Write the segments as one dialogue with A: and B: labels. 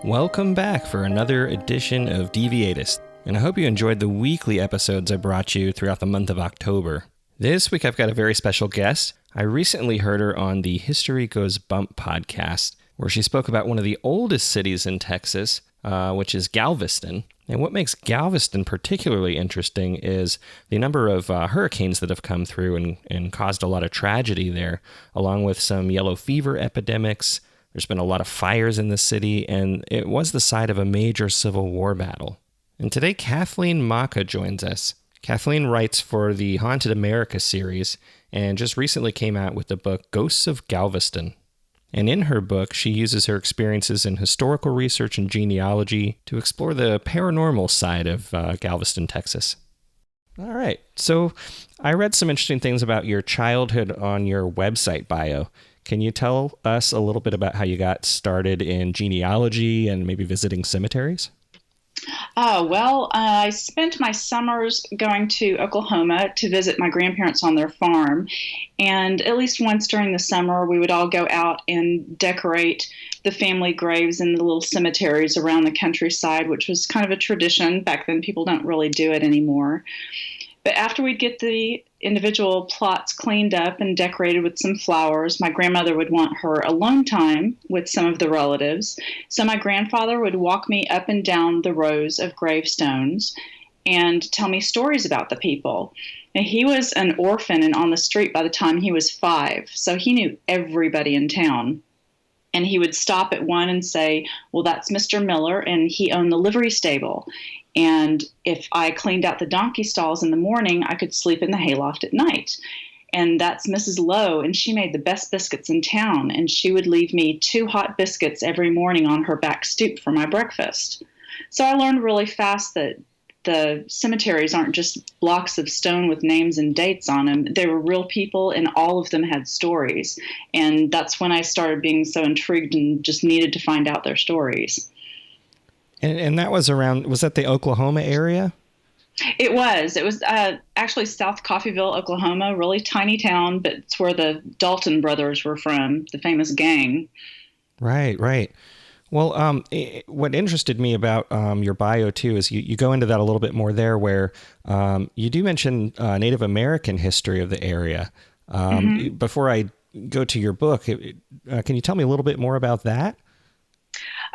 A: Welcome back for another edition of Deviatus, and I hope you enjoyed the weekly episodes I brought you throughout the month of October. This week I've got a very special guest. I recently heard her on the History Goes Bump podcast, where she spoke about one of the oldest cities in Texas, which is Galveston. And what makes Galveston particularly interesting is the number of hurricanes that have come through and caused a lot of tragedy there, along with some yellow fever epidemics. There's been a lot of fires in the city, and it was the site of a major Civil War battle. And today, Kathleen Maca joins us. Kathleen writes for the Haunted America series, and just recently came out with the book Ghosts of Galveston. And in her book, she uses her experiences in historical research and genealogy to explore the paranormal side of Galveston, Texas. All right, so I read some interesting things about your childhood on your website bio. Can you tell us a little bit about how you got started in genealogy and maybe visiting cemeteries?
B: I spent my summers going to Oklahoma to visit my grandparents on their farm. And at least once during the summer, we would all go out and decorate the family graves in the little cemeteries around the countryside, which was kind of a tradition. Back then, people don't really do it anymore. But after we'd get the individual plots cleaned up and decorated with some flowers, my grandmother would want her alone time with some of the relatives. So my grandfather would walk me up and down the rows of gravestones and tell me stories about the people. And he was an orphan and on the street by the time he was 5, so he knew everybody in town. And he would stop at one and say, well, that's Mr. Miller, and he owned the livery stable. And if I cleaned out the donkey stalls in the morning, I could sleep in the hayloft at night. And that's Mrs. Lowe, and she made the best biscuits in town. And she would leave me 2 hot biscuits every morning on her back stoop for my breakfast. So I learned really fast that the cemeteries aren't just blocks of stone with names and dates on them. They were real people, and all of them had stories. And that's when I started being so intrigued and just needed to find out their stories.
A: And that was was that the Oklahoma area?
B: It was. It was actually South Coffeyville, Oklahoma, really tiny town, but it's where the Dalton brothers were from, the famous gang.
A: Right. Well, what interested me about your bio, too, is you go into that a little bit more there, where you do mention Native American history of the area. Before I go to your book, can you tell me a little bit more about that?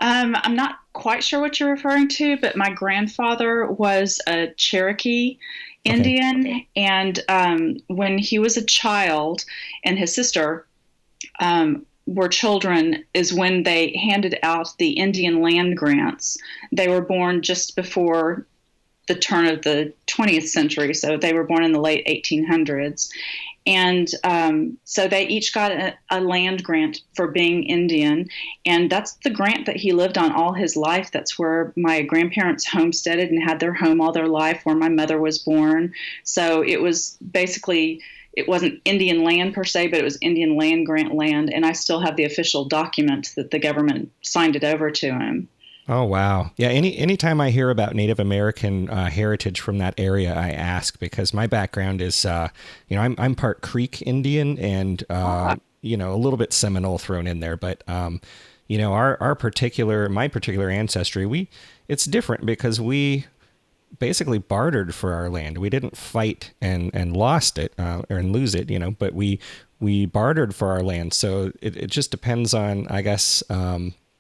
B: I'm not quite sure what you're referring to, but my grandfather was a Cherokee Indian. And when he was a child and his sister were children is when they handed out the Indian land grants. They were born just before the turn of the 20th century, so they were born in the late 1800s. And so they each got a land grant for being Indian, and that's the grant that he lived on all his life. That's where my grandparents homesteaded and had their home all their life, where my mother was born. So it was basically, it wasn't Indian land per se, but it was Indian land grant land, and I still have the official document that the government signed it over to him.
A: Oh, wow. Yeah. Anytime I hear about Native American heritage from that area, I ask, because my background is, I'm part Creek Indian and, a little bit Seminole thrown in there. But, my particular ancestry, it's different because we basically bartered for our land. We didn't fight and lost it and lose it, but we bartered for our land. So it just depends on, I guess,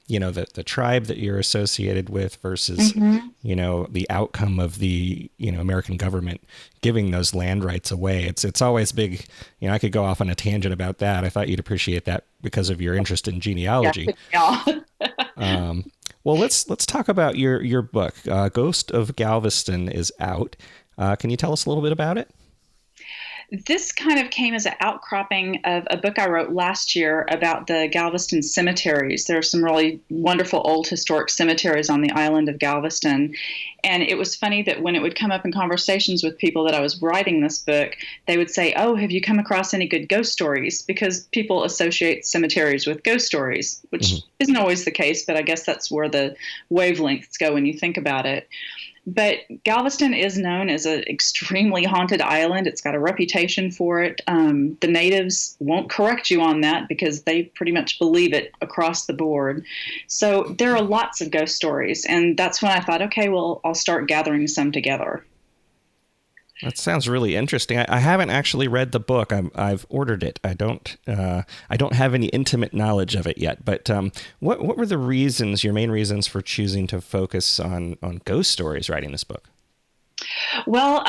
A: the tribe that you're associated with versus, the outcome of the, American government giving those land rights away. It's always big. I could go off on a tangent about that. I thought you'd appreciate that because of your interest in genealogy.
B: Yeah.
A: Well, let's talk about your book. Ghost of Galveston is out. Can you tell us a little bit about it?
B: This kind of came as an outcropping of a book I wrote last year about the Galveston cemeteries. There are some really wonderful old historic cemeteries on the island of Galveston. And it was funny that when it would come up in conversations with people that I was writing this book, they would say, oh, have you come across any good ghost stories? Because people associate cemeteries with ghost stories, which isn't always the case, but I guess that's where the wavelengths go when you think about it. But Galveston is known as an extremely haunted island. It's got a reputation for it. The natives won't correct you on that because they pretty much believe it across the board. So there are lots of ghost stories. And that's when I thought, okay, well, I'll start gathering some together.
A: That sounds really interesting. I haven't actually read the book. I've ordered it. I don't have any intimate knowledge of it yet. But what were the reasons, your main reasons for choosing to focus on ghost stories writing this book?
B: Well,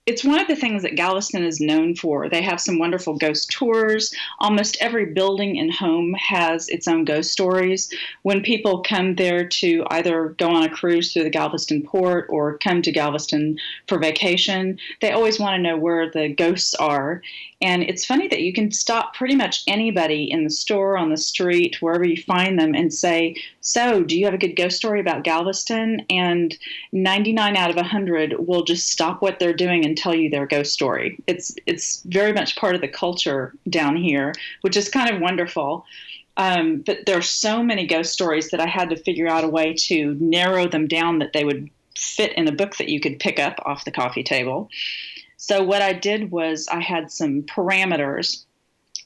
B: it's one of the things that Galveston is known for. They have some wonderful ghost tours. Almost every building and home has its own ghost stories. When people come there to either go on a cruise through the Galveston port or come to Galveston for vacation, they always want to know where the ghosts are. And it's funny that you can stop pretty much anybody in the store, on the street, wherever you find them, and say, so, do you have a good ghost story about Galveston? And 99 out of 100 will just stop what they're doing and tell you their ghost story. It's very much part of the culture down here, which is kind of wonderful. But there are so many ghost stories that I had to figure out a way to narrow them down that they would fit in a book that you could pick up off the coffee table. So what I did was I had some parameters.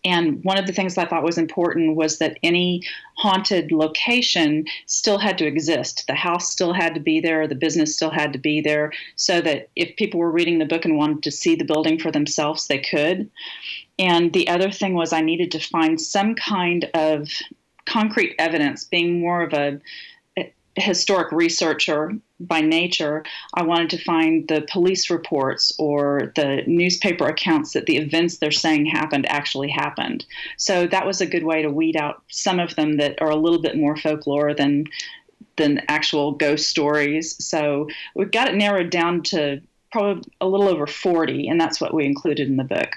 B: And one of the things I thought was important was that any haunted location still had to exist. The house still had to be there. The business still had to be there, so that if people were reading the book and wanted to see the building for themselves, they could. And the other thing was I needed to find some kind of concrete evidence. Being more of a historic researcher by nature, I wanted to find the police reports or the newspaper accounts that the events they're saying happened actually happened. So that was a good way to weed out some of them that are a little bit more folklore than actual ghost stories. So we got it narrowed down to probably a little over 40, and that's what we included in the book.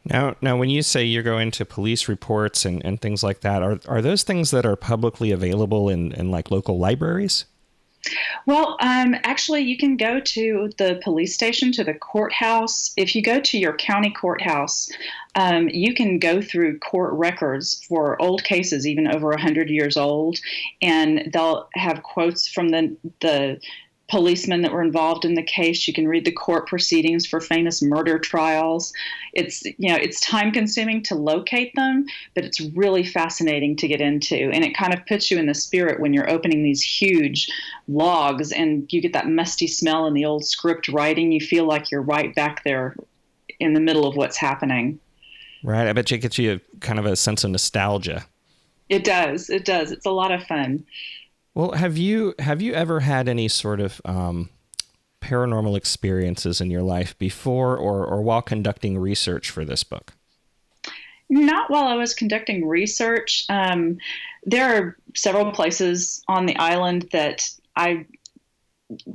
A: Now, when you say you're going to police reports and things like that, are those things that are publicly available in like local libraries?
B: Well, actually, you can go to the police station, to the courthouse. If you go to your county courthouse, you can go through court records for old cases, even over 100 years old, and they'll have quotes from the policemen that were involved in the case. You can read the court proceedings for famous murder trials. It's time consuming to locate them, but it's really fascinating to get into. And it kind of puts you in the spirit when you're opening these huge logs and you get that musty smell in the old script writing. You feel like you're right back there in the middle of what's happening.
A: Right. I bet it gets you kind of a sense of nostalgia.
B: It does. It does. It's a lot of fun.
A: Well, have you ever had any sort of paranormal experiences in your life before or while conducting research for this book?
B: Not while I was conducting research. There are several places on the island that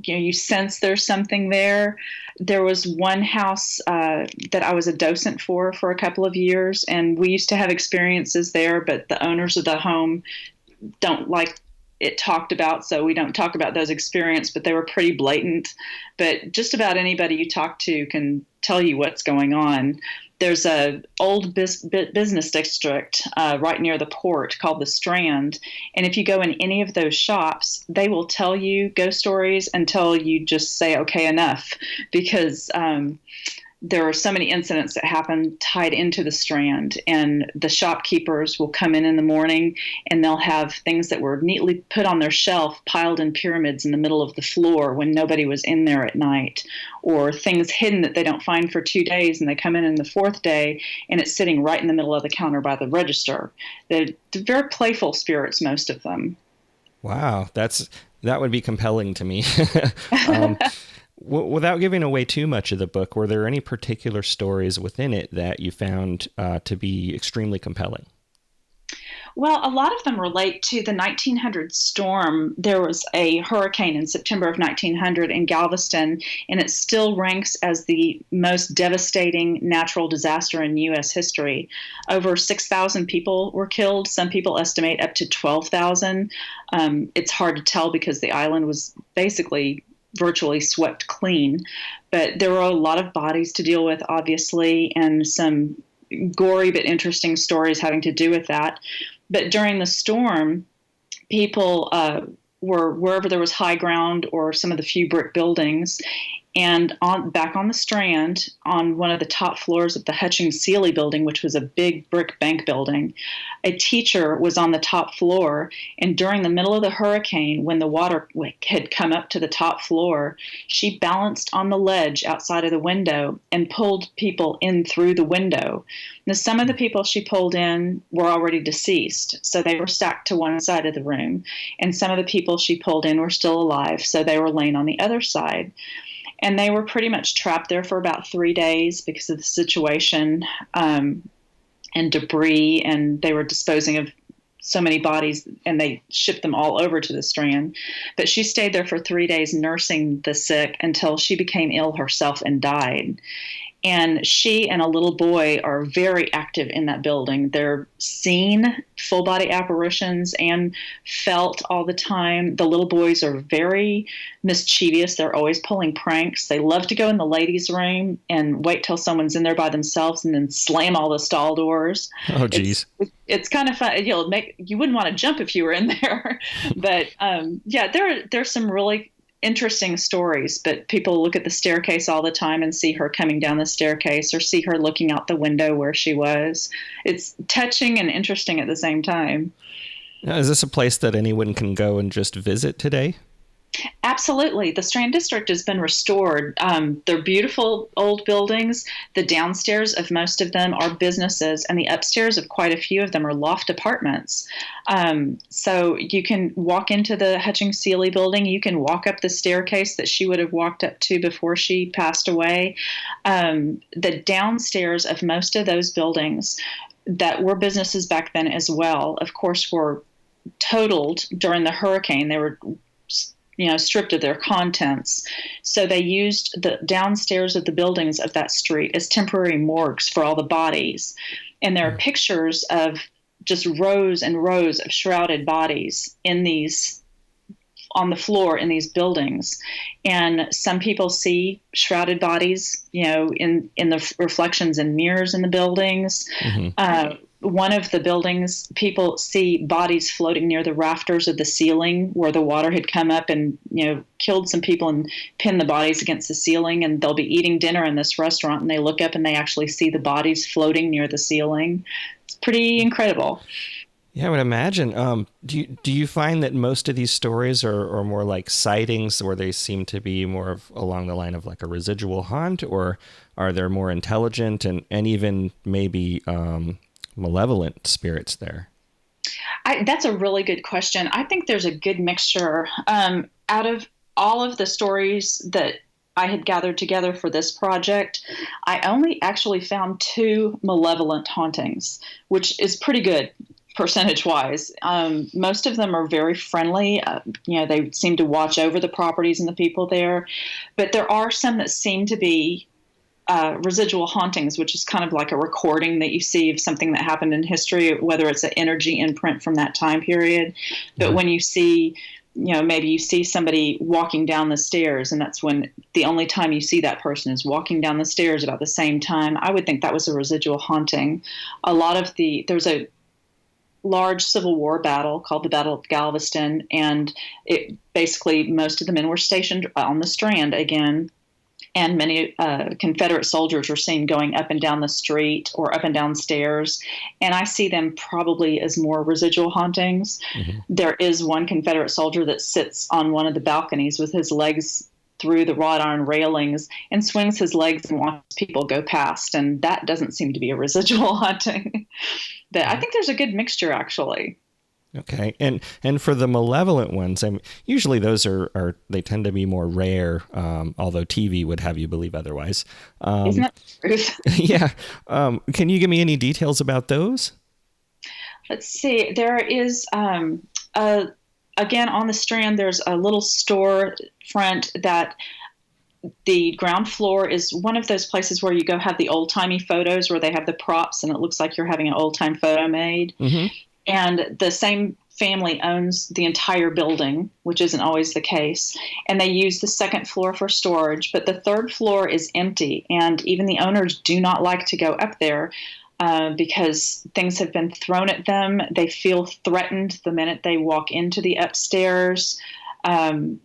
B: you sense there's something there. There was one house that I was a docent for a couple of years, and we used to have experiences there, but the owners of the home don't like it talked about, so we don't talk about those experiences, but they were pretty blatant. But just about anybody you talk to can tell you what's going on. There's a old business district right near the port called the Strand, and if you go in any of those shops, they will tell you ghost stories until you just say, okay, enough, because there are so many incidents that happen tied into the Strand, and the shopkeepers will come in the morning and they'll have things that were neatly put on their shelf piled in pyramids in the middle of the floor when nobody was in there at night, or things hidden that they don't find for 2 days and they come in the fourth day and it's sitting right in the middle of the counter by the register. They're very playful spirits, most of them.
A: Wow, that would be compelling to me. Without giving away too much of the book, were there any particular stories within it that you found to be extremely compelling?
B: Well, a lot of them relate to the 1900 storm. There was a hurricane in September of 1900 in Galveston, and it still ranks as the most devastating natural disaster in U.S. history. Over 6,000 people were killed. Some people estimate up to 12,000. It's hard to tell because the island was basically virtually swept clean. But there were a lot of bodies to deal with, obviously, and some gory but interesting stories having to do with that. But during the storm, people were wherever there was high ground or some of the few brick buildings. And back on the Strand, on one of the top floors of the Hutchings-Sealy building, which was a big brick bank building, a teacher was on the top floor. And during the middle of the hurricane, when the water had come up to the top floor, she balanced on the ledge outside of the window and pulled people in through the window. Now, some of the people she pulled in were already deceased, so they were stacked to one side of the room. And some of the people she pulled in were still alive, so they were laying on the other side. And they were pretty much trapped there for about 3 days because of the situation and debris, and they were disposing of so many bodies, and they shipped them all over to the Strand. But she stayed there for 3 days nursing the sick until she became ill herself and died. And she and a little boy are very active in that building. They're seen full-body apparitions and felt all the time. The little boys are very mischievous. They're always pulling pranks. They love to go in the ladies' room and wait till someone's in there by themselves and then slam all the stall doors.
A: Oh, geez.
B: It's kind of fun. You wouldn't want to jump if you were in there. But, there's some really interesting stories, but people look at the staircase all the time and see her coming down the staircase or see her looking out the window where she was. It's touching and interesting at the same time.
A: Now, is this a place that anyone can go and just visit today?
B: Absolutely. The Strand District has been restored. They're beautiful old buildings. The downstairs of most of them are businesses, and the upstairs of quite a few of them are loft apartments. So you can walk into the Hutchings-Sealy building. You can walk up the staircase that she would have walked up to before she passed away. The downstairs of most of those buildings that were businesses back then as well, of course, were totaled during the hurricane. They were stripped of their contents. So they used the downstairs of the buildings of that street as temporary morgues for all the bodies. And there are pictures of just rows and rows of shrouded bodies on the floor in these buildings. And some people see shrouded bodies, in the reflections in mirrors in the buildings. Mm-hmm. One of the buildings, people see bodies floating near the rafters of the ceiling where the water had come up and, killed some people and pinned the bodies against the ceiling. And they'll be eating dinner in this restaurant and they look up and they actually see the bodies floating near the ceiling. It's pretty incredible.
A: Yeah, I would imagine. Do you find that most of these stories are more like sightings where they seem to be more along the line of like a residual haunt, or are there more intelligent and even maybe malevolent spirits there?
B: That's a really good question. I think there's a good mixture. Out of all of the stories that I had gathered together for this project, I only actually found 2 malevolent hauntings, which is pretty good percentage-wise. Most of them are very friendly. They seem to watch over the properties and the people there. But there are some that seem to be residual hauntings, which is kind of like a recording that you see of something that happened in history, whether it's an energy imprint from that time period. But when you see, maybe you see somebody walking down the stairs, and that's when the only time you see that person is walking down the stairs about the same time, I would think that was a residual haunting. There's a large Civil War battle called the Battle of Galveston, and most of the men were stationed on the Strand again. And many Confederate soldiers were seen going up and down the street or up and down stairs. And I see them probably as more residual hauntings. Mm-hmm. There is one Confederate soldier that sits on one of the balconies with his legs through the wrought iron railings and swings his legs and watches people go past. And that doesn't seem to be a residual haunting. But I think there's a good mixture, actually.
A: Okay. And for the malevolent ones, usually those are they tend to be more rare, although TV would have you believe otherwise.
B: Isn't that the truth?
A: Yeah. Can you give me any details about those?
B: Let's see. There is, again, on the Strand, there's a little store front that the ground floor is one of those places where you go have the old-timey photos where they have the props and it looks like you're having an old-time photo made. Mm-hmm. And the same family owns the entire building, which isn't always the case. And they use the second floor for storage, but the third floor is empty. And even the owners do not like to go up there. because things have been thrown at them. They feel threatened the minute they walk into the upstairs. And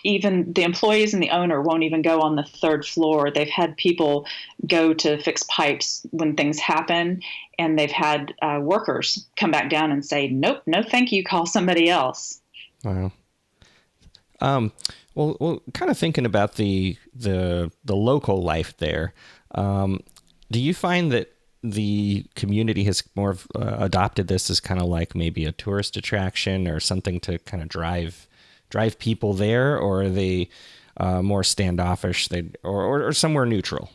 B: even the employees and the owner won't even go on the third floor. They've had people go to fix pipes when things happen, and they've had workers come back down and say, nope, no thank you, call somebody else.
A: Wow. Well, kind of thinking about the local life there, do you find that the community has more adopted this as kind of like maybe a tourist attraction or something to kind of drive people there, or are they more standoffish, or somewhere neutral?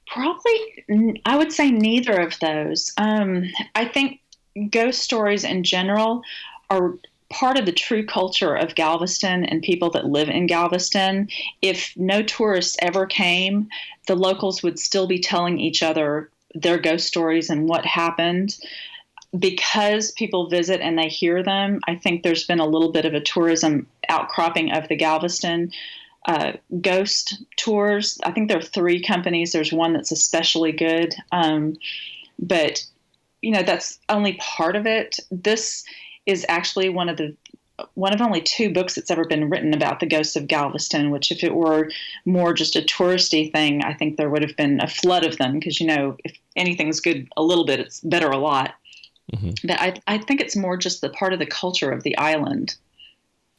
B: Probably, I would say neither of those. I think ghost stories in general are part of the true culture of Galveston and people that live in Galveston. If no tourists ever came, the locals would still be telling each other their ghost stories and what happened. Because people visit and they hear them, I think there's been a little bit of a tourism outcropping of the Galveston ghost tours. I think there are 3 companies. There's one that's especially good. But, that's only part of it. This is actually one of only 2 books that's ever been written about the ghosts of Galveston, which if it were more just a touristy thing, I think there would have been a flood of them because, if anything's good a little bit, it's better a lot. Mm-hmm. But I think it's more just the part of the culture of the island.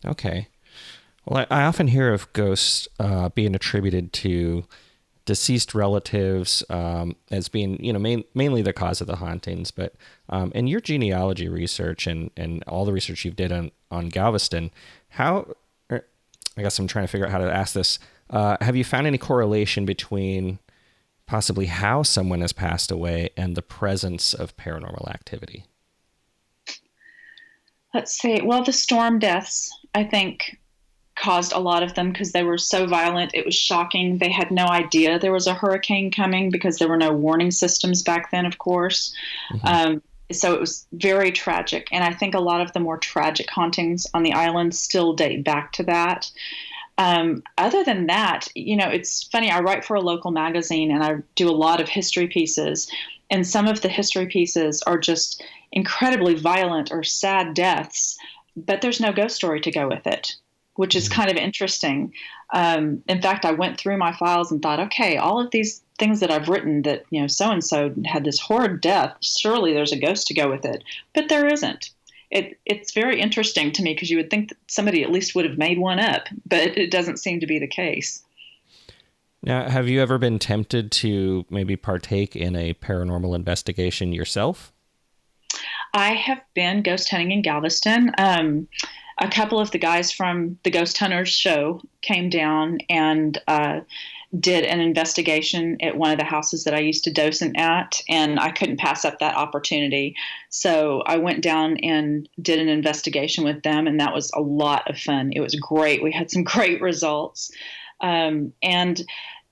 A: Okay. Well, I often hear of ghosts being attributed to deceased relatives as being, mainly the cause of the hauntings. But in your genealogy research and all the research you've did on Galveston, I guess I'm trying to figure out how to ask this. Have you found any correlation between possibly how someone has passed away and the presence of paranormal activity?
B: Let's see. Well, the storm deaths, I think, caused a lot of them because they were so violent. It was shocking. They had no idea there was a hurricane coming because there were no warning systems back then, of course. Mm-hmm. So it was very tragic. And I think a lot of the more tragic hauntings on the island still date back to that. Other than that, it's funny. I write for a local magazine and I do a lot of history pieces. And some of the history pieces are just incredibly violent or sad deaths, but there's no ghost story to go with it, which is kind of interesting. In fact, I went through my files and thought, okay, all of these things that I've written that, so-and-so had this horrid death, surely there's a ghost to go with it, but there isn't. It's very interesting to me because you would think that somebody at least would have made one up, but it doesn't seem to be the case.
A: Now, have you ever been tempted to maybe partake in a paranormal investigation yourself?
B: I have been ghost hunting in Galveston. A couple of the guys from the Ghost Hunters show came down and did an investigation at one of the houses that I used to docent at, and I couldn't pass up that opportunity. So I went down and did an investigation with them, and that was a lot of fun. It was great. We had some great results. And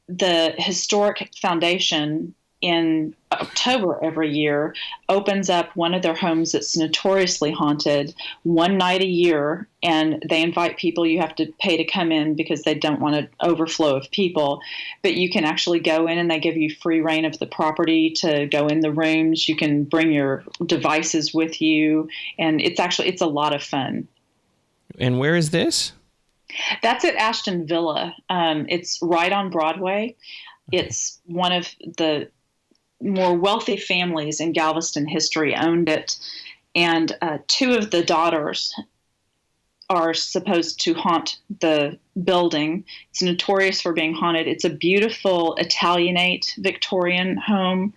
B: the Historic Foundation in October every year opens up one of their homes that's notoriously haunted one night a year, and they invite people. You have to pay to come in because they don't want an overflow of people, but you can actually go in and they give you free reign of the property to go in the rooms. You can bring your devices with you, and it's a lot of fun.
A: And where is this?
B: That's at Ashton Villa. It's right on Broadway. It's one of the more wealthy families in Galveston history owned it. And 2 of the daughters are supposed to haunt the building. It's notorious for being haunted. It's a beautiful Italianate Victorian home,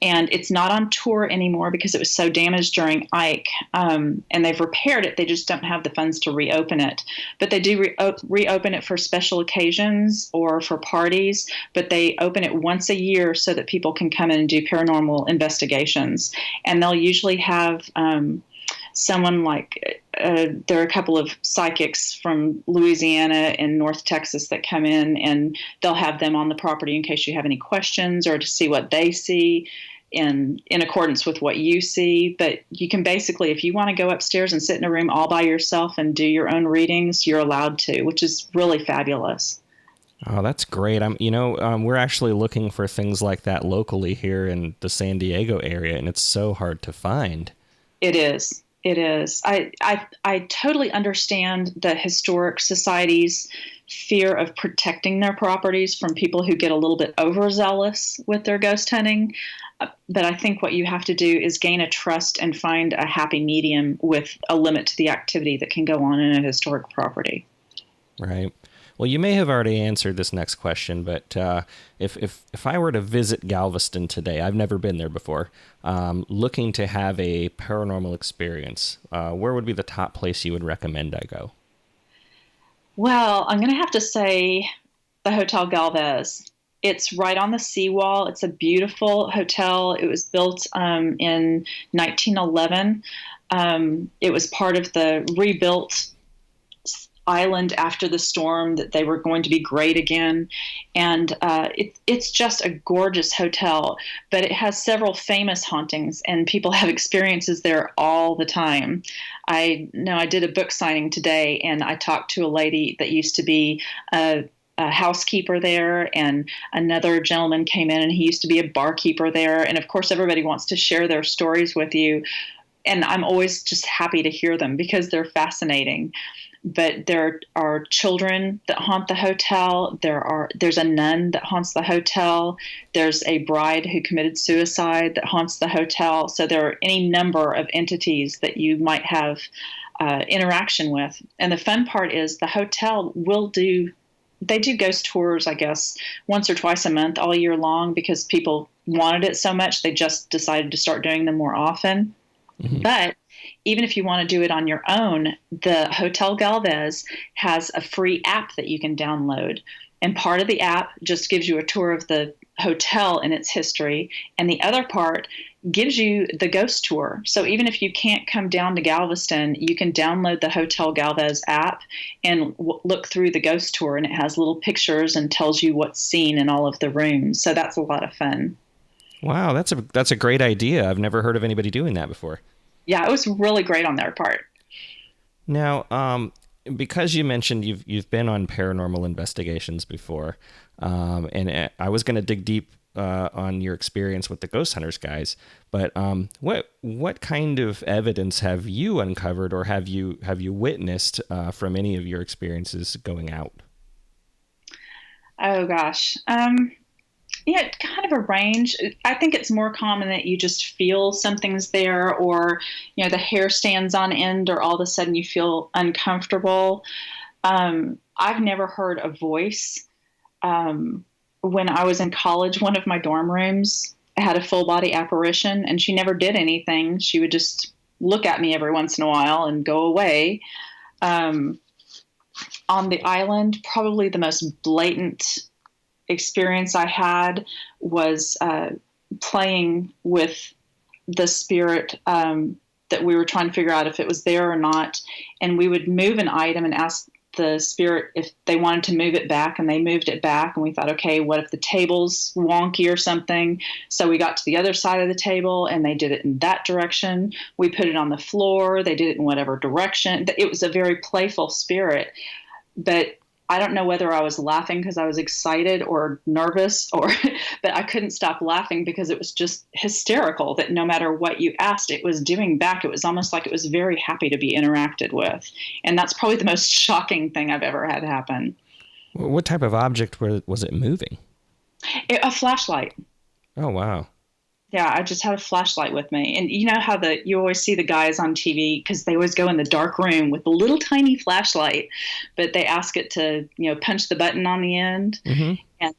B: and it's not on tour anymore because it was so damaged during Ike, and they've repaired it. They just don't have the funds to reopen it. But they do reopen it for special occasions or for parties, but they open it once a year so that people can come in and do paranormal investigations. And they'll usually have someone like there are a couple of psychics from Louisiana and North Texas that come in, and they'll have them on the property in case you have any questions or to see what they see in accordance with what you see. But you can basically, if you want to go upstairs and sit in a room all by yourself and do your own readings, you're allowed to, which is really fabulous.
A: Oh, that's great. We're actually looking for things like that locally here in the San Diego area, and it's so hard to find.
B: It is. It is. I totally understand the historic society's fear of protecting their properties from people who get a little bit overzealous with their ghost hunting. But I think what you have to do is gain a trust and find a happy medium with a limit to the activity that can go on in a historic property.
A: Right. Well, you may have already answered this next question, but if I were to visit Galveston today, I've never been there before, looking to have a paranormal experience, where would be the top place you would recommend I go?
B: Well, I'm going to have to say the Hotel Galvez. It's right on the seawall. It's a beautiful hotel. It was built in 1911. It was part of the rebuilt island after the storm that they were going to be great again. And it's just a gorgeous hotel, but it has several famous hauntings and people have experiences there all the time. I know I did a book signing today and I talked to a lady that used to be a housekeeper there, and another gentleman came in and he used to be a barkeeper there. And of course, everybody wants to share their stories with you. And I'm always just happy to hear them because they're fascinating. But there are children that haunt the hotel. There's a nun that haunts the hotel. There's a bride who committed suicide that haunts the hotel. So there are any number of entities that you might have interaction with. And the fun part is the hotel they do ghost tours, I guess, once or twice a month all year long because people wanted it so much. They just decided to start doing them more often. Mm-hmm. But even if you want to do it on your own, the Hotel Galvez has a free app that you can download. And part of the app just gives you a tour of the hotel and its history. And the other part gives you the ghost tour. So even if you can't come down to Galveston, you can download the Hotel Galvez app and look through the ghost tour. And it has little pictures and tells you what's seen in all of the rooms. So that's a lot of fun.
A: Wow, that's a great idea. I've never heard of anybody doing that before.
B: Yeah, it was really great on their part.
A: Now, because you mentioned you've been on paranormal investigations before, and I was going to dig deep on your experience with the ghost hunters guys, but what kind of evidence have you uncovered or have you witnessed from any of your experiences going out?
B: Oh gosh. Yeah, kind of a range. I think it's more common that you just feel something's there, or, the hair stands on end, or all of a sudden you feel uncomfortable. I've never heard a voice. When I was in college, one of my dorm rooms had a full body apparition, and she never did anything. She would just look at me every once in a while and go away. On the island, probably the most blatant experience I had was playing with the spirit that we were trying to figure out if it was there or not. And we would move an item and ask the spirit if they wanted to move it back, and they moved it back. And we thought, okay, what if the table's wonky or something? So we got to the other side of the table and they did it in that direction. We put it on the floor. They did it in whatever direction. It was a very playful spirit, but I don't know whether I was laughing because I was excited or nervous, but I couldn't stop laughing because it was just hysterical that no matter what you asked, it was doing back. It was almost like it was very happy to be interacted with. And that's probably the most shocking thing I've ever had happen.
A: What type of object was it moving?
B: A flashlight.
A: Oh, wow.
B: Yeah, I just had a flashlight with me. And you know how you always see the guys on TV because they always go in the dark room with a little tiny flashlight, but they ask it to, punch the button on the end. Mm-hmm. And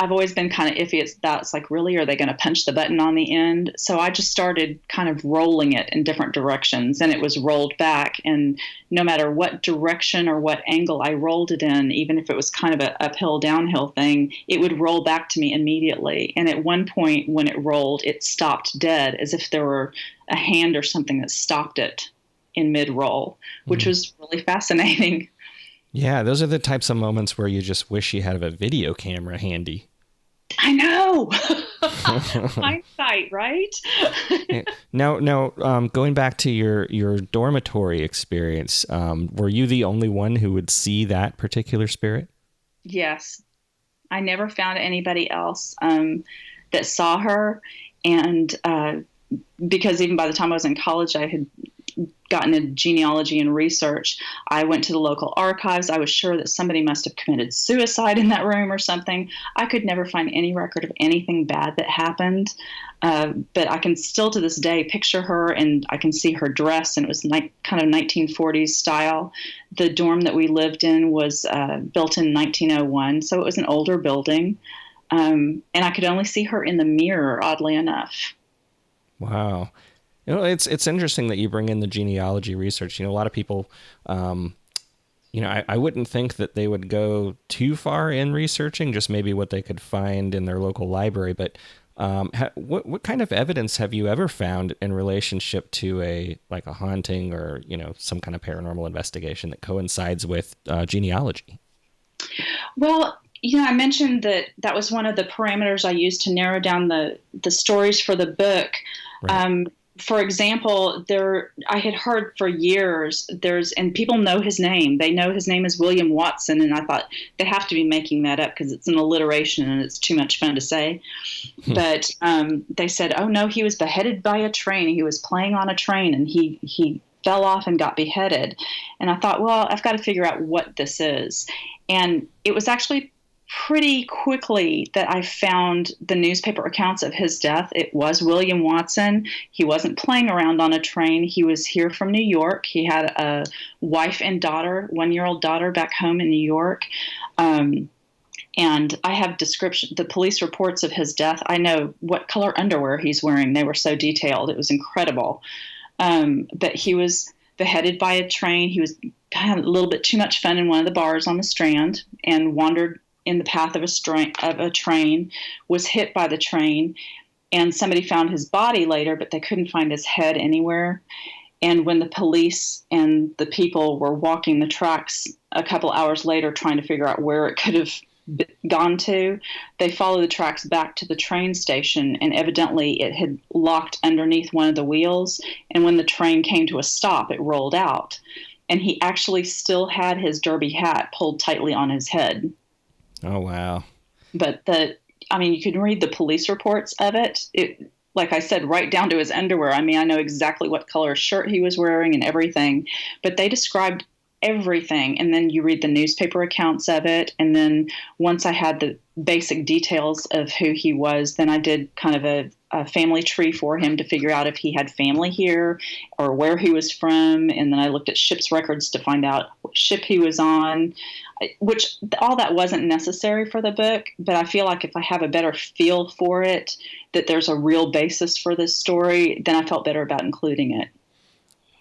B: I've always been kind of iffy. It's like, really, are they going to punch the button on the end? So I just started kind of rolling it in different directions, and it was rolled back. And no matter what direction or what angle I rolled it in, even if it was kind of an uphill, downhill thing, it would roll back to me immediately. And at one point when it rolled, it stopped dead, as if there were a hand or something that stopped it in mid-roll, which was really fascinating.
A: Yeah, those are the types of moments where you just wish you had a video camera handy.
B: I know. Hindsight, right?
A: Now, going back to your dormitory experience, were you the only one who would see that particular spirit?
B: Yes. I never found anybody else that saw her. And because even by the time I was in college, I had gotten into genealogy and research. I went to the local archives. I was sure that somebody must have committed suicide in that room or something. I could never find any record of anything bad that happened. But I can still to this day picture her, and I can see her dress, and it was kind of 1940s style. The dorm that we lived in was built in 1901, so it was an older building. And I could only see her in the mirror, oddly enough.
A: Wow. It's interesting that you bring in the genealogy research. A lot of people, I wouldn't think that they would go too far in researching just maybe what they could find in their local library. But what kind of evidence have you ever found in relationship to a haunting or, some kind of paranormal investigation that coincides with genealogy?
B: Well, I mentioned that was one of the parameters I used to narrow down the stories for the book. Right. For example, I had heard for years and people know his name. They know his name is William Watson, and I thought they have to be making that up because it's an alliteration and it's too much fun to say. But they said, oh no, he was beheaded by a train. He was playing on a train and he fell off and got beheaded. And I thought, well, I've got to figure out what this is. And it was actually pretty quickly that I found the newspaper accounts of his death. It was William Watson. He wasn't playing around on a train. He was here from New York. He had a wife and daughter, 1-year-old daughter back home in New York. And I have the police reports of his death. I know what color underwear he's wearing. They were so detailed. It was incredible. But he was beheaded by a train. He was had a little bit too much fun in one of the bars on the Strand and wandered in the path of a train, was hit by the train, and somebody found his body later, but they couldn't find his head anywhere. And when the police and the people were walking the tracks a couple hours later trying to figure out where it could have gone to, they followed the tracks back to the train station, and evidently it had locked underneath one of the wheels, and when the train came to a stop, it rolled out. And he actually still had his derby hat pulled tightly on his head.
A: Oh, wow.
B: But you can read the police reports of it. Like I said, right down to his underwear. I know exactly what color shirt he was wearing and everything, but they described everything. And then you read the newspaper accounts of it. And then once I had the basic details of who he was, then I did kind of a family tree for him to figure out if he had family here or where he was from. And then I looked at ship's records to find out what ship he was on, which all that wasn't necessary for the book. But I feel like if I have a better feel for it, that there's a real basis for this story, then I felt better about including it.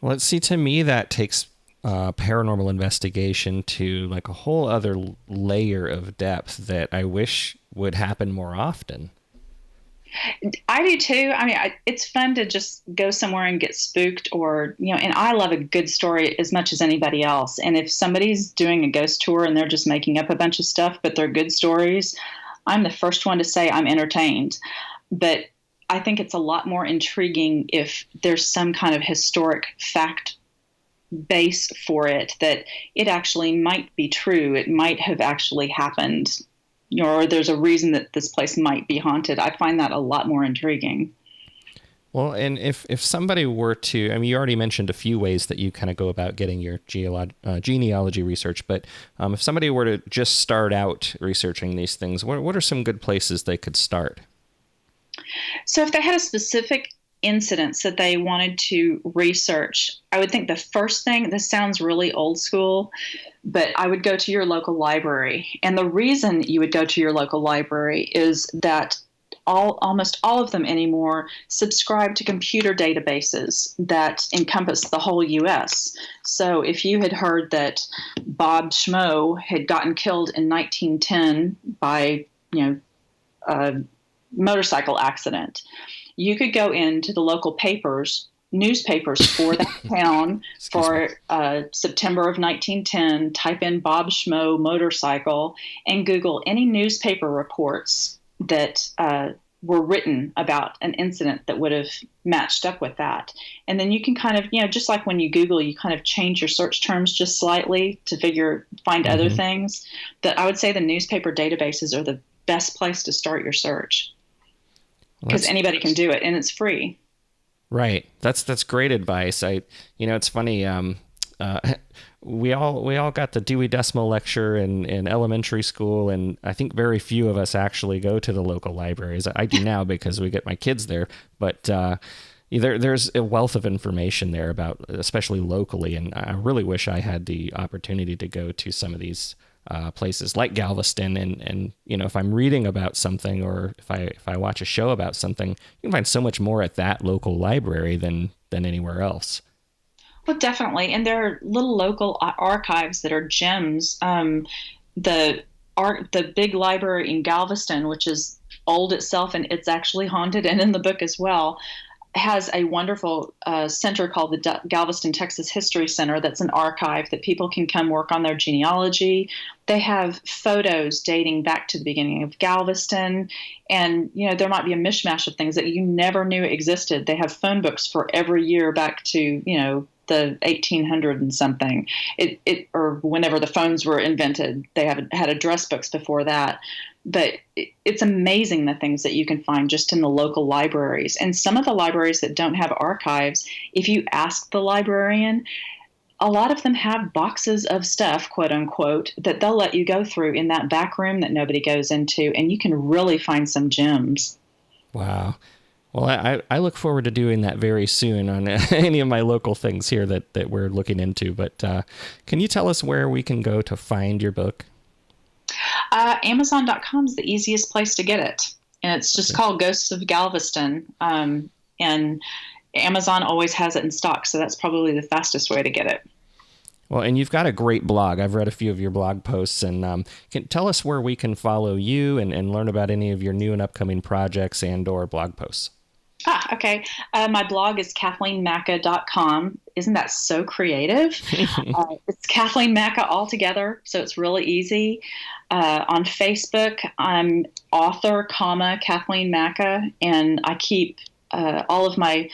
A: Well, see, to me, that takes paranormal investigation to like a whole other layer of depth that I wish would happen more often.
B: I do too. It's fun to just go somewhere and get spooked and I love a good story as much as anybody else. And if somebody's doing a ghost tour and they're just making up a bunch of stuff, but they're good stories, I'm the first one to say I'm entertained. But I think it's a lot more intriguing if there's some kind of historic fact base for it, that it actually might be true. It might have actually happened, or there's a reason that this place might be haunted. I find that a lot more intriguing.
A: Well, and if somebody were to, you already mentioned a few ways that you kind of go about getting your genealogy research, but if somebody were to just start out researching these things, what are some good places they could start?
B: So if they had a specific incidents that they wanted to research, I would think the first thing, this sounds really old school, but I would go to your local library. And the reason you would go to your local library is that almost all of them anymore subscribe to computer databases that encompass the whole U.S. So if you had heard that Bob Schmo had gotten killed in 1910 by, a motorcycle accident, you could go into the local newspapers for that town for September of 1910, type in Bob Schmo motorcycle, and Google any newspaper reports that were written about an incident that would have matched up with that. And then you can kind of, just like when you Google, you kind of change your search terms just slightly to find other things. That I would say the newspaper databases are the best place to start your search, because anybody can do it and it's free.
A: Right. That's great advice. It's funny. We all got the Dewey Decimal Lecture in elementary school, and I think very few of us actually go to the local libraries. I do now because we get my kids there, but there's a wealth of information there about, especially locally, and I really wish I had the opportunity to go to some of these places like Galveston, and if I'm reading about something, or if I watch a show about something, you can find so much more at that local library than anywhere else.
B: Well, definitely. And there are little local archives that are gems. The big library in Galveston, which is old itself, and it's actually haunted, and in the book as well, has a wonderful center called the Galveston, Texas History Center. That's an archive that people can come work on their genealogy. They have photos dating back to the beginning of Galveston. And, there might be a mishmash of things that you never knew existed. They have phone books for every year back to, the 1800 and something, or whenever the phones were invented. They had address books before that. But it's amazing the things that you can find just in the local libraries. And some of the libraries that don't have archives, if you ask the librarian, a lot of them have boxes of stuff, quote unquote, that they'll let you go through in that back room that nobody goes into, and you can really find some gems.
A: Wow. Well, I look forward to doing that very soon on any of my local things here that we're looking into. But can you tell us where we can go to find your book?
B: Amazon.com is the easiest place to get it. And it's just called Ghosts of Galveston. And Amazon always has it in stock, so that's probably the fastest way to get it.
A: Well, and you've got a great blog. I've read a few of your blog posts, and can tell us where we can follow you and learn about any of your new and upcoming projects and or blog posts.
B: Okay. My blog is KathleenMaca.com. Isn't that so creative? It's Kathleen Maca all together, so it's really easy. On Facebook, I'm author, Kathleen Maca, and I keep all of my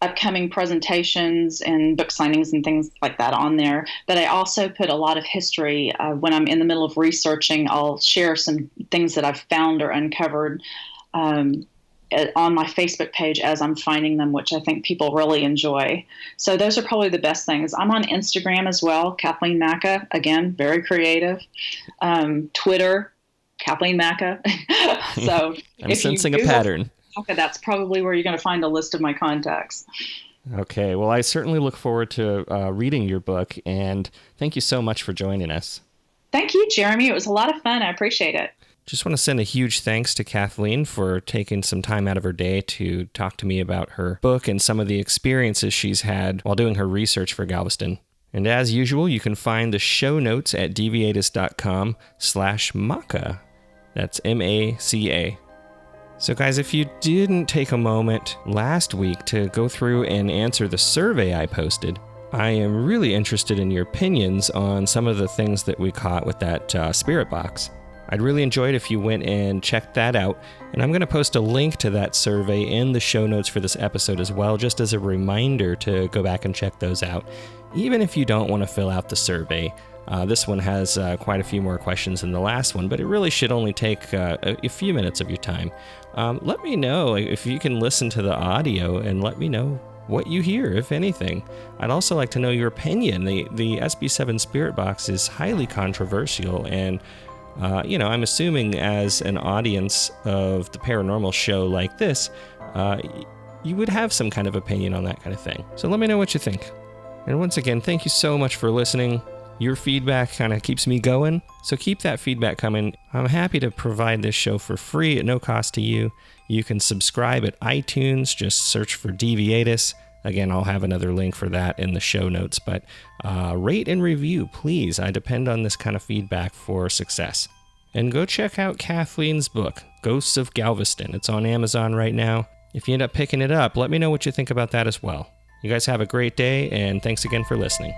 B: upcoming presentations and book signings and things like that on there. But I also put a lot of history. When I'm in the middle of researching, I'll share some things that I've found or uncovered on my Facebook page as I'm finding them, which I think people really enjoy. So those are probably the best things. I'm on Instagram as well, Kathleen Maca, again, very creative. Twitter, Kathleen Maca. So
A: I'm sensing a pattern.
B: Okay, that's probably where you're going to find a list of my contacts.
A: Okay, well, I certainly look forward to reading your book, and thank you so much for joining us.
B: Thank you, Jeremy. It was a lot of fun. I appreciate it.
A: Just want to send a huge thanks to Kathleen for taking some time out of her day to talk to me about her book and some of the experiences she's had while doing her research for Galveston. And as usual, you can find the show notes at deviatus.com/Maca. That's M-A-C-A. So guys, if you didn't take a moment last week to go through and answer the survey I posted, I am really interested in your opinions on some of the things that we caught with that spirit box. I'd really enjoy it if you went and checked that out, and I'm going to post a link to that survey in the show notes for this episode as well, just as a reminder to go back and check those out, even if you don't want to fill out the survey. This one has quite a few more questions than the last one, but it really should only take a few minutes of your time. Let me know if you can listen to the audio, and let me know what you hear, if anything. I'd also like to know your opinion. The SB7 Spirit Box is highly controversial, and I'm assuming as an audience of the paranormal show like this, you would have some kind of opinion on that kind of thing. So let me know what you think. And once again, thank you so much for listening. Your feedback kind of keeps me going, so keep that feedback coming. I'm happy to provide this show for free at no cost to you. You can subscribe at iTunes, just search for Deviatus. Again, I'll have another link for that in the show notes, but rate and review, please. I depend on this kind of feedback for success. And go check out Kathleen's book, Ghosts of Galveston. It's on Amazon right now. If you end up picking it up, let me know what you think about that as well. You guys have a great day, and thanks again for listening.